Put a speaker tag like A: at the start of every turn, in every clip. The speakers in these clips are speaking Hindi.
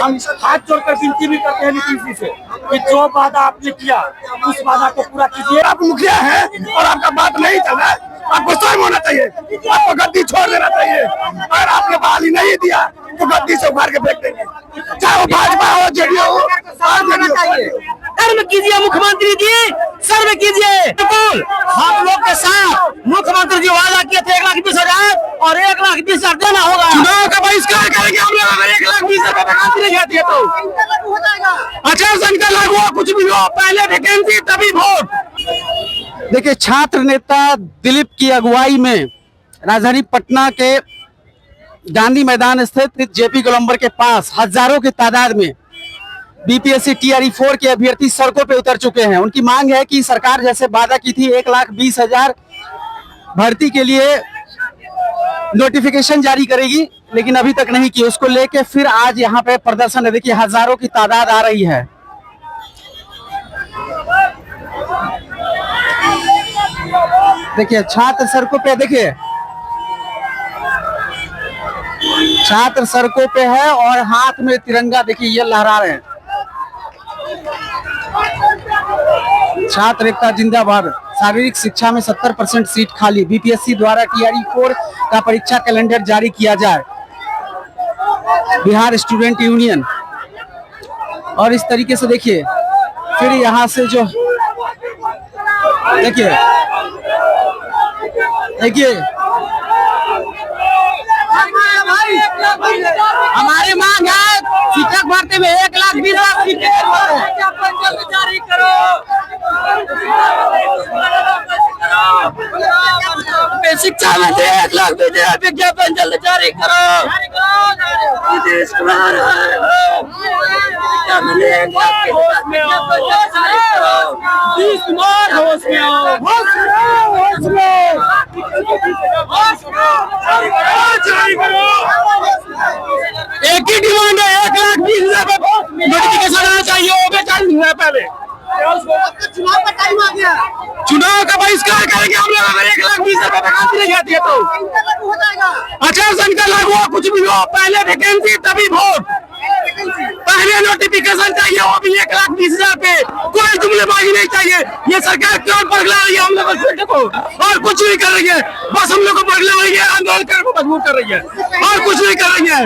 A: हम हाथ जोड़कर विनती भी करते हैं नीतीश जी से कि जो वादा आपने किया उस वादा को पूरा कीजिए।
B: आप मुखिया हैं और आपका बात नहीं चल रहा है, आपको स्वयं होना चाहिए, आपको गद्दी छोड़ देना चाहिए। अगर आपने बहाली नहीं दिया तो गद्दी से उखाड़ के फेंक देंगे, चाहे वो भाजपा हो जेडीयू हो।
C: सर्व कीजिए मुख्यमंत्री जी, सर्व कीजिए। बिल्कुल हम लोग के साथ मुख्यमंत्री जी वादा किए थे 1,20,000 और 1,20,000 देना होगा।
B: चुनाव का बहिष्कार करेंगे हम लोग अगर 1,20,000 वैकेंसी नहीं जाती है तो। आचार संहिता लागू हो, कुछ भी हो, पहले वैकेंसी तभी वोट।
D: देखिए, छात्र नेता दिलीप की अगुवाई में राजधानी पटना के गांधी मैदान स्थित जेपी गोलंबर के पास हजारों की तादाद में बीपीएससी टीआरई 4 के अभ्यर्थी सड़कों पे उतर चुके हैं। उनकी मांग है कि सरकार जैसे वादा की थी 1,20,000 भर्ती के लिए नोटिफिकेशन जारी करेगी, लेकिन अभी तक नहीं की। उसको लेके फिर आज यहाँ पे प्रदर्शन है। देखिए, हजारों की तादाद आ रही है। देखिए, छात्र सड़कों पे, देखिए छात्र सड़कों पे है और हाथ में तिरंगा देखिए ये लहरा रहे हैं। छात्र एकता जिंदाबाद। शारीरिक शिक्षा में 70% सीट खाली। बीपीएससी द्वारा टीआरई 4 का परीक्षा कैलेंडर जारी किया जाए। Bihar student union. और इस तरीके से देखिए फिर यहाँ से जो देखिए हमारी मांग है शिक्षक भर्ती में 1,20,000 सीटें
C: जारी करो।
B: शिक्षा में 1,20,000 विज्ञापन जल्द जारी करो। नीतीश कुमार
C: होश में आओ।
B: एक ही डिमांड है, 1,20,000 नोटिफिकेशन आना चाहिए। वो बेचारी हुआ है पहले।
C: चुनाव का टाइम आ गया,
B: चुनाव का बहिष्कार करेंगे हम लोग अगर 1,20,000 वैकेंसी नहीं जाती है तो। आचार संहिता लागू हो, कुछ भी हो, पहले वैकेंसी तभी वोट। पहले नोटिफिकेशन चाहिए, वो भी 1,20,000 पे। कोई जुमलेबाजी नहीं चाहिए। ये सरकार क्यों पगला रही है हम लोग को और कुछ नहीं कर रही है। बस हम लोग को पगला रही है, आंदोलन करने को मजबूर कर रही है और कुछ नहीं कर रही है।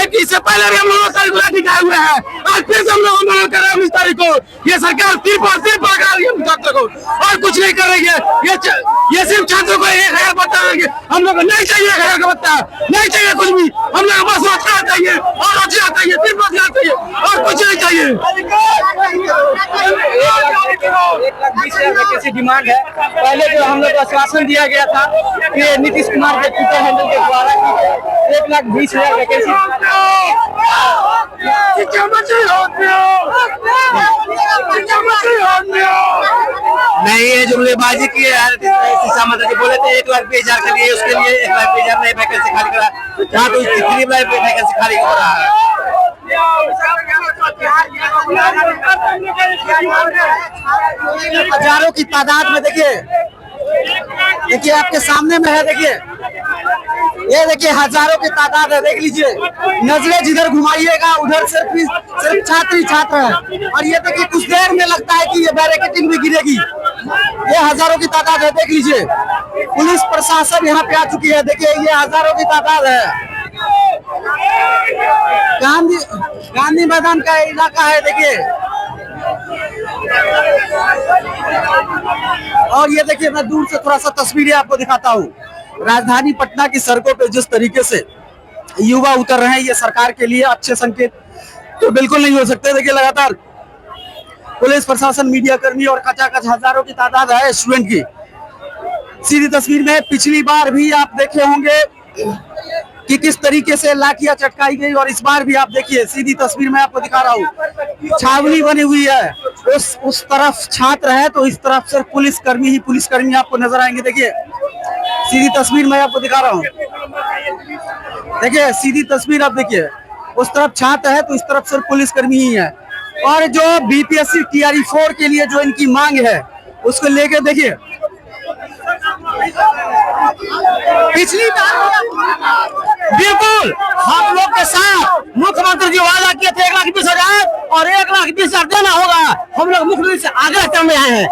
B: एक इससे पहले भी हम लोग तारीख दिखाए हुए हैं, आज फिर से हम लोग आंदोलन कर रहे हैं 19 तारीख को। ये सरकार सिर्फ पगला रही है छात्रों को और कुछ नहीं कर रही है। ये सिर्फ छात्रों को 1,000 भत्ता देंगे। हम लोग को नहीं चाहिए 1,000 का भत्ता, नहीं चाहिए कुछ भी। हम लोग बस रोजगार चाहिए और रोजगार चाहिए, सिर्फ रोजगार चाहिए और कुछ नहीं चाहिए।
C: 1,20,000 वैकेंसी डिमांड है। पहले जो हम लोग को आश्वासन दिया गया था कि नीतीश कुमार के ट्विटर हैंडल के द्वारा 1,20,000 वैकेंसी।
B: नहीं, ये जुमलेबाजी की है। शिक्षा मंत्री जी बोले थे 1,20,000 के लिए, उसके लिए 1,20,000 नई वैकेंसी खाली करा। यहाँ तो गरीब वैकेंसी खाली हो रहा है।
D: हजारों की तादाद में देखिए आपके सामने में है। देखिए ये देखिए हजारों की तादाद है, देख लीजिए। नजरें जिधर घुमाइएगा उधर सिर्फ छात्र ही छात्र है। और ये देखिए कुछ देर में लगता है कि ये बैरिकेडिंग भी गिरेगी। ये हजारों की तादाद है, देख लीजिए। पुलिस प्रशासन यहाँ पे आ चुकी है। देखिए ये हजारों की तादाद है। गांधी मैदान का इलाका है, देखिए। और ये देखिए मैं दूर से थोड़ा सा तस्वीरें आपको दिखाता हूँ। राजधानी पटना की सड़कों पे जिस तरीके से युवा उतर रहे हैं, ये सरकार के लिए अच्छे संकेत तो बिल्कुल नहीं हो सकते। देखिए लगातार पुलिस प्रशासन, मीडिया कर्मी और कचाकच हजारों की तादाद है स्टूडेंट की। सीधी तस्वीर में पिछली बार भी आप देखे होंगे कि किस तरीके से लाठियां चटकाई गई, और इस बार भी आप देखिए। सीधी तस्वीर में आपको दिखा रहा हूँ, छावनी बनी हुई है। उस तरफ छात्र है तो इस तरफ सिर्फ पुलिसकर्मी आपको नजर आएंगे। देखिए सीधी तस्वीर में आपको दिखा रहा हूँ। देखिए सीधी तस्वीर आप देखिए, उस तरफ छात्र है तो इस तरफ सिर्फ पुलिसकर्मी ही है। और जो बीपीएससी टीआरई 4 के लिए जो इनकी मांग है उसको लेकर देखिए
B: पिछली बार बिल्कुल हम लोग के साथ मुख्यमंत्री जी वादा किए थे 1,20,000 और 1,20,000 देना होगा। हम लोग मुख्यमंत्री से आग्रह करने आए हैं।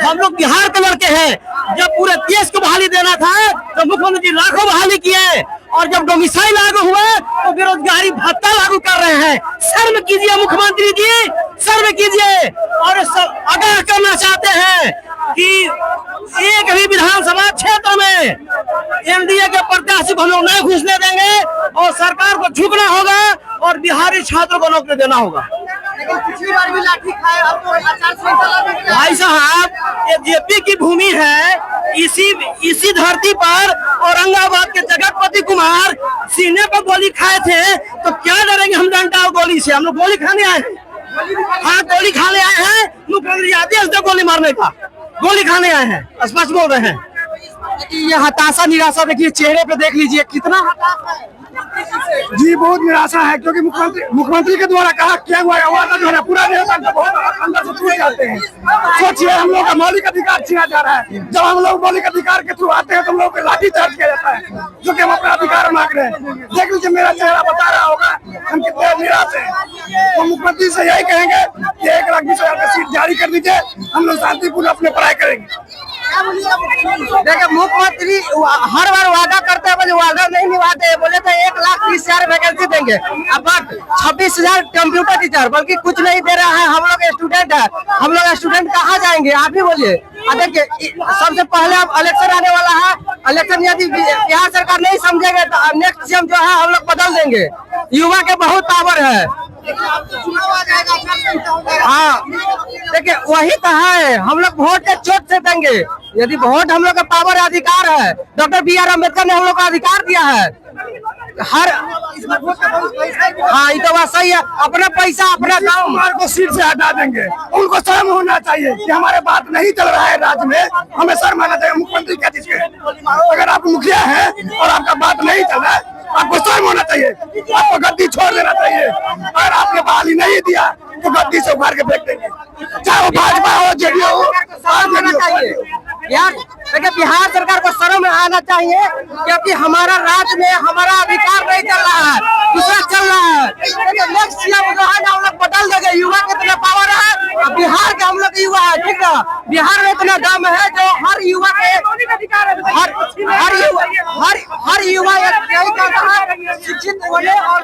B: हम लोग बिहार के लड़के हैं। जब पूरे देश को बहाली देना था तो मुख्यमंत्री जी लाखों बहाली किए और जब डोमिसाइल लागू हुआ तो बेरोजगारी भत्ता लागू कर रहे हैं। शर्म कीजिए मुख्यमंत्री जी, शर्म कीजिए। और आगाह करना चाहते हैं कि एक भी विधानसभा क्षेत्र में एनडीए के प्रत्याशी को हम लोग नहीं घुसने देंगे और सरकार को झुकना होगा और बिहारी छात्रों को नौकरी देना होगा।
C: पिछली बार भी लाठी खाए, अब तो आचार संहिता लागू किया।
B: भाई साहब, ये जेपी की भूमि है। इसी धरती पर औरंगाबाद के जगतपति कुमार सीने पर गोली खाए थे तो क्या डरेंगे हम डंडा और गोली से? हम लोग गोली खाने आए हैं। हाँ, गोली खाने आए हैं। मुख्यमंत्री आदेश दे गोली मारने का, गोली खाने आए हैं, स्पष्ट बोल रहे हैं।
D: ये हताशा निराशा देखिए चेहरे पे, देख लीजिए कितना हताशा है।
A: जी बहुत निराशा है क्योंकि मुख्यमंत्री के द्वारा कहा किया हुआ वादा जो है पूरा नहीं होता तो बहुत अंदर से टूट जाते हैं। सोचिए हम लोग का मौलिक अधिकार छीना जा रहा है। जब हम लोग मौलिक अधिकार के थ्रू आते हैं तो हम लोग को लाठी चार्ज किया जाता है जो कि हम अपना अधिकार मांग रहे हैं। देख लीजिए मेरा चेहरा बता रहा होगा हम कितने निराश हैं। तो मुख्यमंत्री से यही कहेंगे कि 1,20,000 का सीट जारी कर दीजिए, हम लोग शांतिपूर्ण अपने पढ़ाई करेंगे।
C: देखिए मुख्यमंत्री हर बार वादा करते हैं, वादा नहीं निभाते। बोले थे 1,20,000 वैकेंसी देंगे, अब 26,000 कंप्यूटर टीचर, बल्कि कुछ नहीं दे रहा है। हम लोग स्टूडेंट है, हम लोग स्टूडेंट कहाँ जाएंगे? आप ही बोलिए। देखिए सबसे पहले अब इलेक्शन आने वाला है। इलेक्शन यदि बिहार सरकार नहीं समझेगा तो नेक्स्ट सीएम जो है हम लोग बदल देंगे। युवा के बहुत पावर है। हाँ, देखिए वही कहा है, हम लोग वोट के चोट से देंगे। यदि वोट हम लोग का पावर अधिकार है, डॉक्टर BR अम्बेडकर ने हम लोग को अधिकार दिया है। हर हाँ, ये तो बात सही है। अपना पैसा अपना गाँव
A: कुमार को सीट से हटा देंगे। उनको शर्म होना चाहिए कि हमारे बात नहीं चल रहा है राज्य में, हमें शर्म आना चाहिए। मुख्यमंत्री क्या चीज के? अगर आप मुखिया हैं और आपका बात नहीं चल रहा है, आपको शर्म होना चाहिए। आपको गद्दी छोड़ देना चाहिए। अगर आपने बहाली नहीं दिया तो गद्दी से उखाड़ के फेंक देंगे, चाहे वो भाजपा हो, जेडीयू हो।
C: यार देखिए बिहार सरकार को शर्म आना चाहिए क्योंकि हमारा राज्य में हमारा अधिकार नहीं चल रहा है, दूसरा चल रहा है। नेक्स्ट सीएम जो है ना हम लोग बदल देंगे। युवा के इतना पावर है, अब बिहार के हम लोग के युवा है, ठीक है। बिहार में इतना दम है जो हर युवा के हर युवा यही कहता है शिक्षित बने और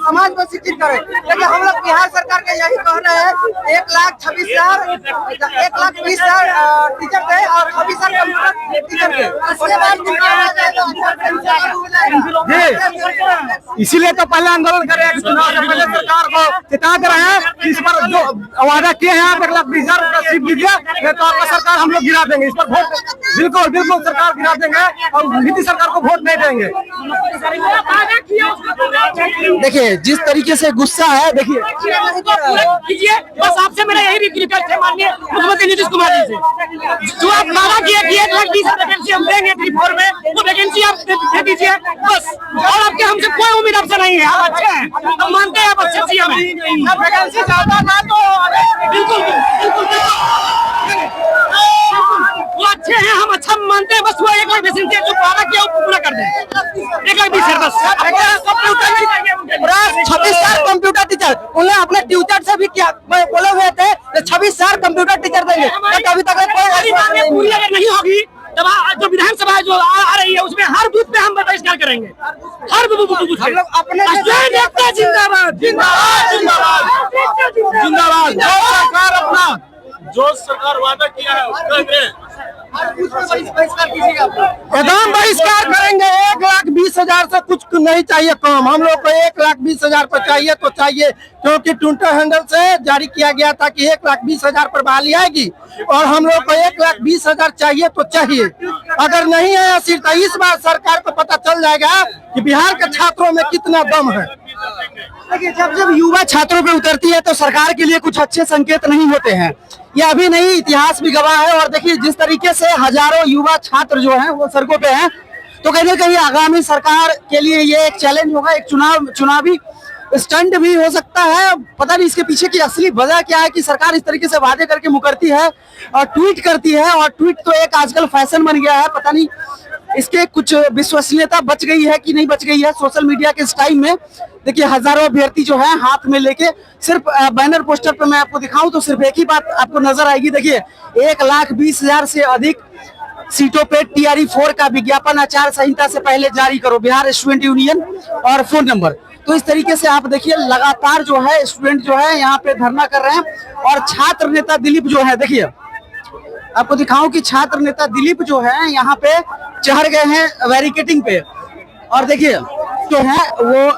C: समाज को शिक्षित करे। लेकिन हम लोग बिहार सरकार के यही कह रहे हैं 1,26,000 1,20,000 टीचर थे और 26,000 टीचर थे।
B: इसीलिए तो पहले आंदोलन कर रहे हैं। चुनाव से पहले सरकार को चेता रहे हैं इस पर जो वादा किए हैं आप 1,20,000 का सीट दीजिए तो आपका सरकार हम लोग गिरा देंगे। इस पर वोट बिल्कुल सरकार गिरा देंगे और नीति सरकार को वोट नहीं देंगे।
D: देखिए जिस तरीके से गुस्सा है, देखिए
B: बस आपसे मेरा यही रिक्वेस्ट है माननीय मुख्यमंत्री नीतीश कुमार जी से, जो आप वादा किए कि 1,20,000 वैकेंसी हम देंगे 3-4 में, वो वैकेंसी आप दे दीजिए बस। और आपके हमसे कोई उम्मीद आपसे नहीं है। आप अच्छे हैं, हम मानते हैं आप अच्छे सीएम हैं। वैकेंसी ज्यादा था तो बिल्कुल वो अच्छे हैं, हम अच्छा मानते हैं। बस वो 1,00,000 वैकेंसी जो वादा किया वो पूरा कर दें। 1,20,000 बस।
D: 26,000 कंप्यूटर टीचर उन्हें अपने ट्यूटर से भी क्या बोले हुए थे 26,000 कंप्यूटर टीचर देंगे, अभी तक कोई
B: पूरी अगर नहीं होगी तब जो विधानसभा जो आ रही है उसमें हर बूथ पे हम बहिष्कार करेंगे। हर बूथ
D: हम लोग अपने
B: जिंदाबाद जिंदाबाद जिंदाबाद।
E: जो सरकार वादा किया है उसका दें।
D: एकदम बहिष्कार करेंगे। 1,20,000 से कुछ नहीं चाहिए कम, हम लोग को 1,20,000 पर चाहिए तो चाहिए, क्योंकि ट्विटर हैंडल से जारी किया गया था कि 1,20,000 पर बहाली आएगी और हम लोग को 1,20,000 चाहिए तो चाहिए। अगर नहीं है सीट तो इस बार सरकार को पता चल जाएगा कि बिहार के छात्रों में कितना दम है। देखिए जब युवा छात्रों पे उतरती है तो सरकार के लिए कुछ अच्छे संकेत नहीं होते हैं। ये अभी नहीं, इतिहास भी गवाह है। और देखिए जिस तरीके से हजारों युवा छात्र जो हैं वो सड़कों पे हैं, तो कहीं ना कहीं आगामी सरकार के लिए ये एक चैलेंज होगा, एक चुनावी स्टंट भी हो सकता है, पता नहीं इसके पीछे की असली वजह क्या है कि सरकार इस तरीके से वादे करके मुकरती है और ट्वीट करती है। और ट्वीट तो एक आजकल फैशन बन गया है, पता नहीं इसके कुछ विश्वसनीयता बच गई है कि नहीं बच गई है सोशल मीडिया के इस टाइम में। देखिए हजारों अभ्यर्थी जो है हाथ में लेके सिर्फ बैनर पोस्टर पर मैं आपको दिखाऊं तो सिर्फ एक ही बात आपको नजर आएगी। देखिए 1,20,000 से अधिक सीटों पे TRE 4 का विज्ञापन आचार संहिता से पहले जारी करो, बिहार स्टूडेंट यूनियन और फोन नंबर। तो इस तरीके से आप देखिए लगातार जो है स्टूडेंट जो है यहाँ पे धरना कर रहे हैं। और छात्र नेता दिलीप जो है, देखिए आपको दिखाऊं कि छात्र नेता दिलीप जो है यहाँ पे चढ़ गए हैं बैरिकेडिंग पे। और देखिए जो है वो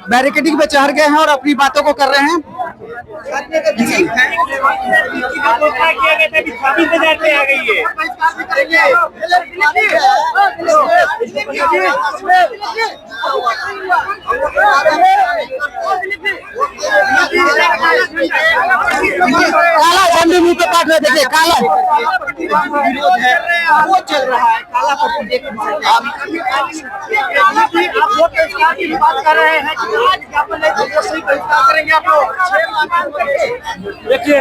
D: बैरिकेडिंग पे चढ़ गए हैं और अपनी बातों को कर रहे हैं। काला झंडे मुंह पे काट रहे, देखिए काला
C: विरोध है वो चल रहा है। काला पट्टी देख बात कर रहे हैं कि आज ज्ञापन करेंगे आप लोग।
E: देखिए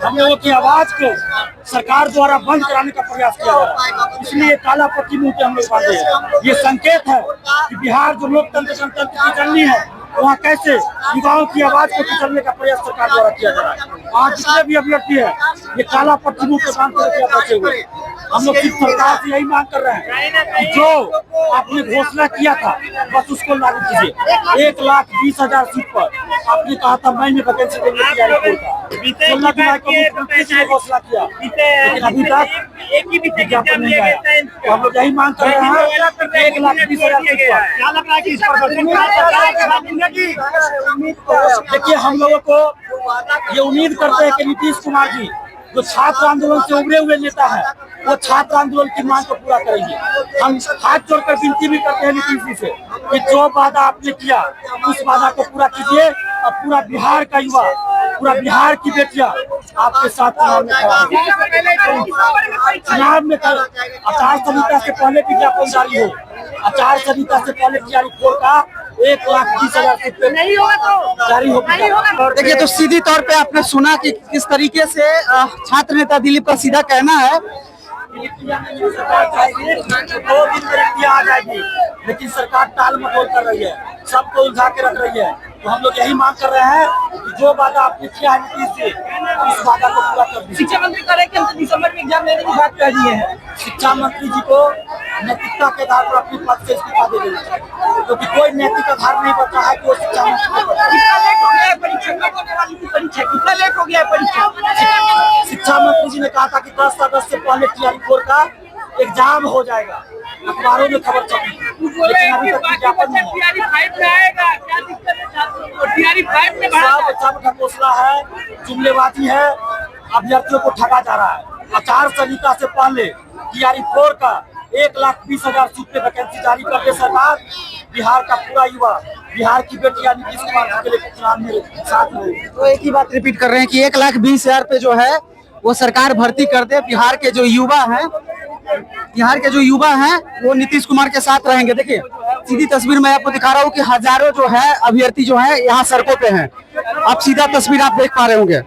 E: हम लोगों की आवाज को सरकार द्वारा बंद कराने का प्रयास किया जा रहा है, इसलिए काला पट्टी मुंह पे हम लोग बांधे हैं। ये संकेत है कि बिहार जो लोकतंत्र गणतंत्र की जननी है वहाँ कैसे युवाओं की आवाज को कुचलने का प्रयास सरकार द्वारा किया जा रहा है। आज जितने भी अभ्यर्थी है ये काला पट्टी मुंह पे बांध कर पहुंचे हुए। हम लोग की सरकार से यही मांग कर रहे हैं कि जो आपने घोषणा किया था बस उसको लागू कीजिए। 1,20,000 सीट पर आपने कहा था मई में वैकेंसी देंगे TRE 4 का। 16 जुलाई को मुख्यमंत्री ने घोषणा किया, लेकिन अभी तक विज्ञापन नहीं आया। तो हम लोग यही मांग कर रहे हैं 1,20,000 सीट पर। क्या लग रहा है कि इस पर देखिए हम लोगों को ये उम्मीद करते हैं कि नीतीश कुमार जी जो छात्र आंदोलन से उभरे हुए नेता है वो छात्र आंदोलन की मांग को पूरा करेंगे। हम हाथ जोड़कर विनती भी करते हैं नीतीश जी से कि जो वादा आपने किया उस वादा को पूरा कीजिए और पूरा बिहार का युवा, पूरा बिहार की बेटियां आपके साथ चुनाव में आचार संहिता से पहले विज्ञापन जारी हो। आचार संहिता से पहले TRE 4 का 1,20,000 सीट जारी हो।
D: देखिए तो सीधी तौर पे आपने सुना कि किस तरीके से छात्र नेता दिलीप का सीधा कहना है
E: 2 दिन में रिक्तियां आ जाएगी, लेकिन सरकार टाल मटोल कर रही है, सबको उलझा के रख रही है। तो हम लोग यही मांग कर रहे हैं कि जो वादा आपने किया है नीतीश से उस वादा को पूरा कर दीजिए।
C: शिक्षा मंत्री कह रहे हैं कि हम दिसंबर में एग्जाम लेने की बात कर दिए हैं।
E: शिक्षा मंत्री जी को नैतिकता के आधार पर अपने पद से इस्तीफा दे देना चाहिए, क्योंकि कोई नैतिक आधार नहीं बचा है कि वो शिक्षा
C: कितना लेट हो गया है परीक्षा?
E: शिक्षा मंत्री जी ने कहा था कि 10 अगस्त से पहले TRE 4 का एग्जाम हो जाएगा, अखबारों में खबर छपी, लेकिन अभी तक विज्ञापन नहीं है। सब ढकोसला है, जुमलेबाजी है, अभ्यर्थियों को ठगा जा रहा है। आचार संहिता से पहले TRE 4 का 1,20,000 सीट पे वैकेंसी जारी कर दे सरकार। बिहार का पूरा युवा, बिहार की बेटियां नीतीश कुमार जी के लिए चुनाव में साथ में।
D: तो एक ही बात रिपीट कर रहे हैं कि 1,20,000 पे जो है वो सरकार भर्ती कर दे। बिहार के जो युवा हैं वो नीतीश कुमार के साथ रहेंगे। देखिए सीधी तस्वीर मैं आपको दिखा रहा हूँ कि हजारों जो है अभ्यर्थी जो है यहाँ सड़कों पे हैं। आप सीधा तस्वीर आप देख पा रहे होंगे,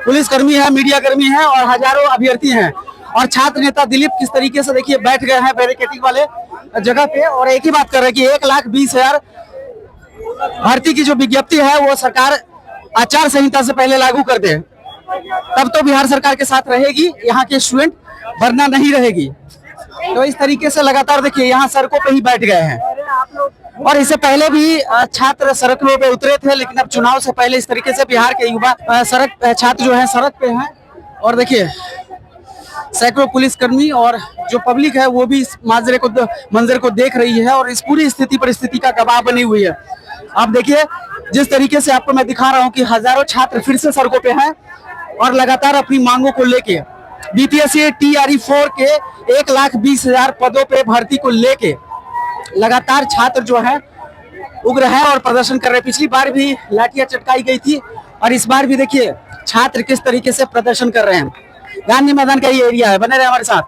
D: पुलिस कर्मी है, मीडिया कर्मी है और हजारों अभ्यर्थी हैं। और छात्र नेता दिलीप किस तरीके से देखिए बैठ गए हैं बैरिकेडिंग वाले जगह पे और एक ही बात कर रहे हैं कि 1,20,000 भर्ती की जो विज्ञप्ति है वो सरकार आचार संहिता से पहले लागू कर दे, तब तो बिहार सरकार के साथ रहेगी यहाँ के स्टूडेंट, वरना नहीं रहेगी। तो इस तरीके से लगातार देखिए यहाँ सड़कों पे ही बैठ गए हैं। और इससे पहले भी छात्र सड़कों पे उतरे थे, लेकिन अब चुनाव से पहले इस तरीके से बिहार के युवा छात्र जो है सड़क पे हैं। और देखिए सैकड़ों पुलिसकर्मी और जो पब्लिक है वो भी इस मंजर को देख रही है और इस पूरी परिस्थिति का गवाह बनी हुई है। आप देखिए जिस तरीके से आपको मैं दिखा रहा हूँ कि हजारों छात्र फिर से सड़कों पे हैं और लगातार अपनी मांगों को लेके BPSC TRE 4 के 1,20,000 पदों पे भर्ती को लेके लगातार छात्र जो है उग्र है और प्रदर्शन कर रहे हैं। पिछली बार भी लाठियां चटकाई गई थी और इस बार भी देखिए छात्र किस तरीके से प्रदर्शन कर रहे हैं। गांधी मैदान का ये एरिया है, बने रहे हमारे साथ।